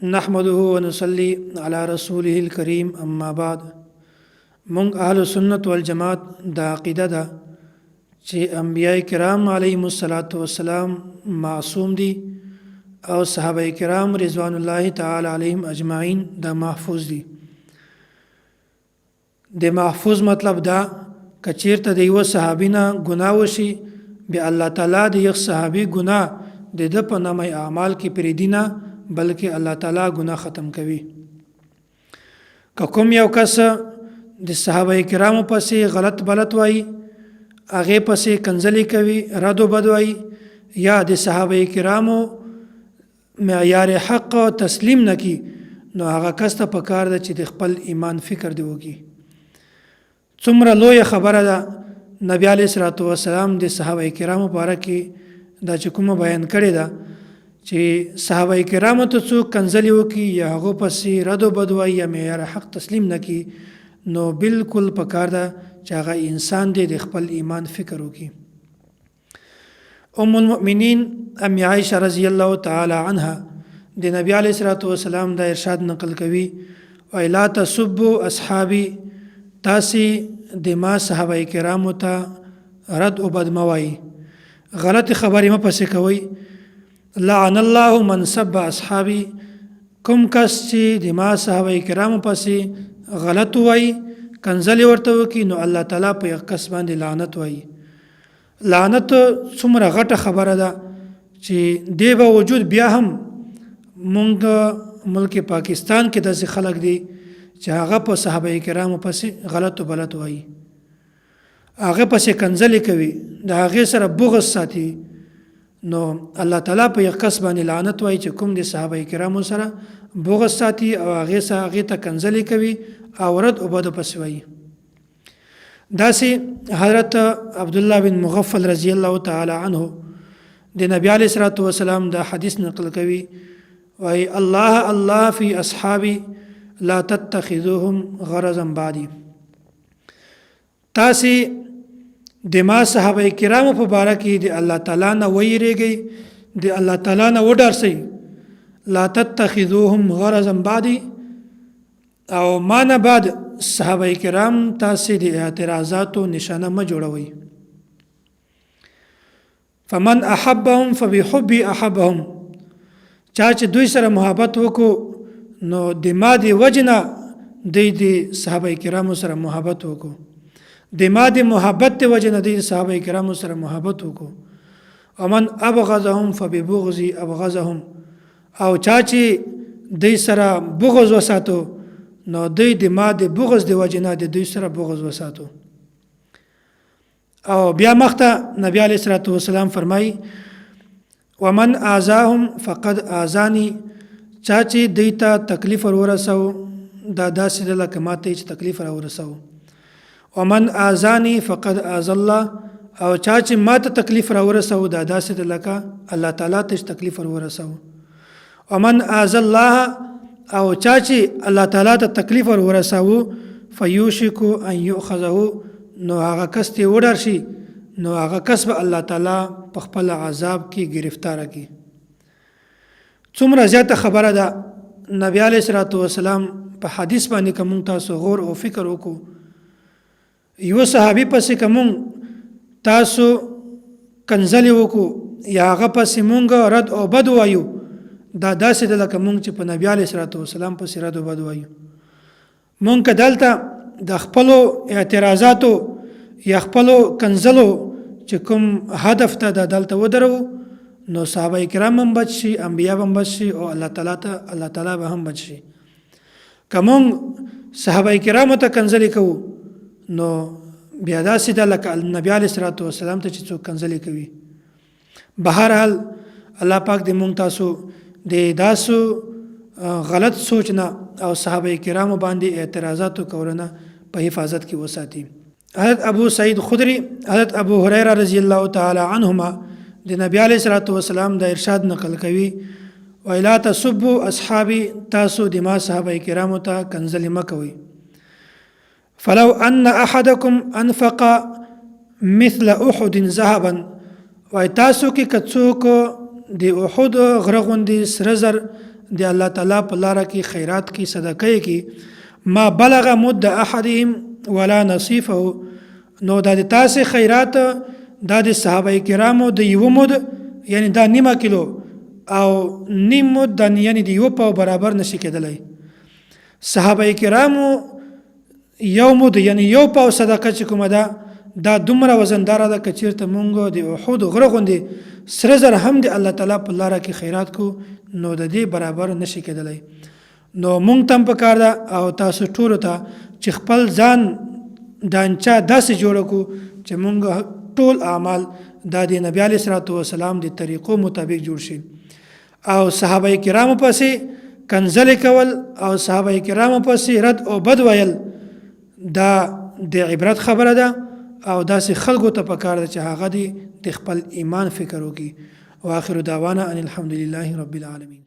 نحمده ونصلي على رسوله الكريم اما بعد. مونږ اهل سنت والجماعت دا عقیدہ ده چې انبیاء کرام علیهم السلام معصوم دي او صحابه کرام رضوان الله تعالی علیهم اجمعین دا محفوظ دي. د محفوظ مطلب دا کچیرته د یو صحابي نه ګناه وشي بیا الله تعالی د یو صحابي ګناه د په نامه اعمال کې پریدینه بلکې الله تعالی ګناه ختم کوي. که کوم یو کس د صحابه کرامو پسې غلط بلط وای هغه پسې کنځلې کوي رد و بد وای یا د صحابه کرامو معیار حق تسلیم نکي نو هغه کس ته پکار ده چې د خپل ایمان فکر دی وکي. څومره لوی خبره ده نبی علیه الصلاۃ والسلام د صحابه کرامو باره کې دا چې کومه بیان کړی ده چې صحابه کرامو ته څوک کنځلې وکي یا هغه پسې رد و بد وای یا معیار حق تسلیم نکي نو بالکل پکار ده چې هغه انسان دی د خپل ایمان فکر وکي. ام المؤمنین ام عائشہ رضی الله تعالی عنها د نبی علیه الصلاۃ والسلام دا ارشاد نقل کوي او لا تسبوا اصحابي تاسی د ما صحابه کرامو ته رد او بد موای غلط خبرې م پسې کوي. لعن الله من سب اصحابي کوم کس چې د ما صحابه کرامو پسې غلط وای کنځلې ورته وکي نو الله تعالی په یو کس باندې لعنت وای. لعنت څومره غټه خبره ده چې دی به وجود بیا هم مونږ ملک پاکستان کې داسې خلک دي چې هغه په صحابه کرامو پسې غلط و بلط وای هغه پسې کنځلې کوي د هغې سره بغض ساتي نو الله تعالی په یو کس باندې لعنت وای چې کوم د صحابه کرامو سره بغض ساتي او هغې ته کنځلې کوي او رد او بد پسې وای. داسې حضرت عبدالله بن مغفل رضی الله تعالی عنه د نبی علیه الصلاۃ والسلام دا حدیث نقل کوي وای الله الله فی اصحابی لا تتخذوهم غرضا بعدی. تاسې د ما صحابه کرامو په باره کې د الله تعالی نه ویریږئ د الله تعالی نه وډارسئ لا تتخذوهم غرضا بعدی او ما نه بعد صحابه کرام تاسې د اعتراضاتو نشانه مه جوړوئ. فمن احبهم فبحبي احبهم چا چې دوی سره محبت وکړو نو د ما د وجنه د صحابه کرامو سره محبت وکړو د ما د محبت د وجنه د صحابه کرامو سره محبت وکړو. ومن ابغضهم فببغضي ابغضهم او چا چې دوی سره بغض وساتو نو دوی د ما د بغض د وجنه د دوی سره بغض وساتو. او بیا مخته نبی علیه الصلاۃ والسلام فرمایي ومن آذاهم فقد آذانی چا چې دوی ته تکلیف ورسو دا داسې ده لکه ما ته چې تکلیف راورسو. ومن آذانی فقد آذى الله او چا چې ما ته تکلیف راورسو دا داسې ده لکه الله تعالی ته تکلیف ورسو. ومن آذى الله او چا چې الله تعالی ته تکلیف ورسو فیوشک ان یؤخذه نو هغه کس ته وډار شي نو هغه کس به الله تعالی په خپل عذاب کې گرفتار کړي. څومره زیاته خبره ده نبی علیه الصلاۃ والسلام په حدیث باندې کوم تاسو غور او فکر وکړو یو صحابي پسې کوم تاسو کنځلې وکړو یا هغه پسې مونږ رد او بد وایو دا داسې ده لکه مونږ چې په نبی علیه الصلاۃ والسلام پسې رد او بد وایو. مونږ که دلته د خپلو اعتراضاتو یا خپلو کنځلو چې کوم هدف ته د دلته ودرو نو صحابه کرام هم بچ شي انبیاء هم بچ شي او الله تعالی به هم بچ شي. که مونږ صحابه کرامو ته کنځلې کوو نو بیا داسې ده لکه نبی علیه الصلاۃ والسلام ته چې څوک کنځلې کوي. بهرحال الله پاک دې مونږ تاسو د داسو غلط سوچ نه او صحابه کرامو باندې اعتراضاتو کولونه په حفاظت کې وساتي. حضرت ابو سعید خدری حضرت ابو هریره رضی الله تعالی عنهما د نبی علیه الصلاۃ والسلام د ارشاد نقل کوي ولا تسبوا اصحابي تاسو د ما صحابه کرامو ته کنځلې مه کوئ. فلو ان احدکم انفق مثل احد ذهبا وای تاسو کې کڅوک د احد غره غوندې سره زر د الله تعالی په لاره کې خیرات کې صدقه کې ما بلغ مد احدهم ولا نصیفه نو دا د تاسې خیرات دا د صحابه کرامو د یو مد یعنی دا نیمه کیلو او نیم مد یعنی د یو پاو برابر نشي کېدلی. صحابه کرامو یو مد یعنی یو پاو صدقه چې کومه ده دا دومره وزنداره ده که چېرته مونږ د احود غره غوندې سره زر هم د الله تعالی په لاره کې خیرات کو نو د دې برابر نشي کېدلی. نو مونږ ته هم پکار ده او تاسو ټولو ته چې خپل ځان ډانچه داسې جوړه کو چې مونږ ټول اعمال دا د نبی علیه الصلاۃ والسلام د طریقو مطابق جوړ شي او صحابه کرامو پسې کنځلې کول او صحابه کرامو پسې رد او بد ویل دا د عبرت خبره ده او داسې خلکو ته پکار ده چې هغه د خپل ایمان فکر وکړي. واخر دعوانا ان الحمد لله رب العالمین.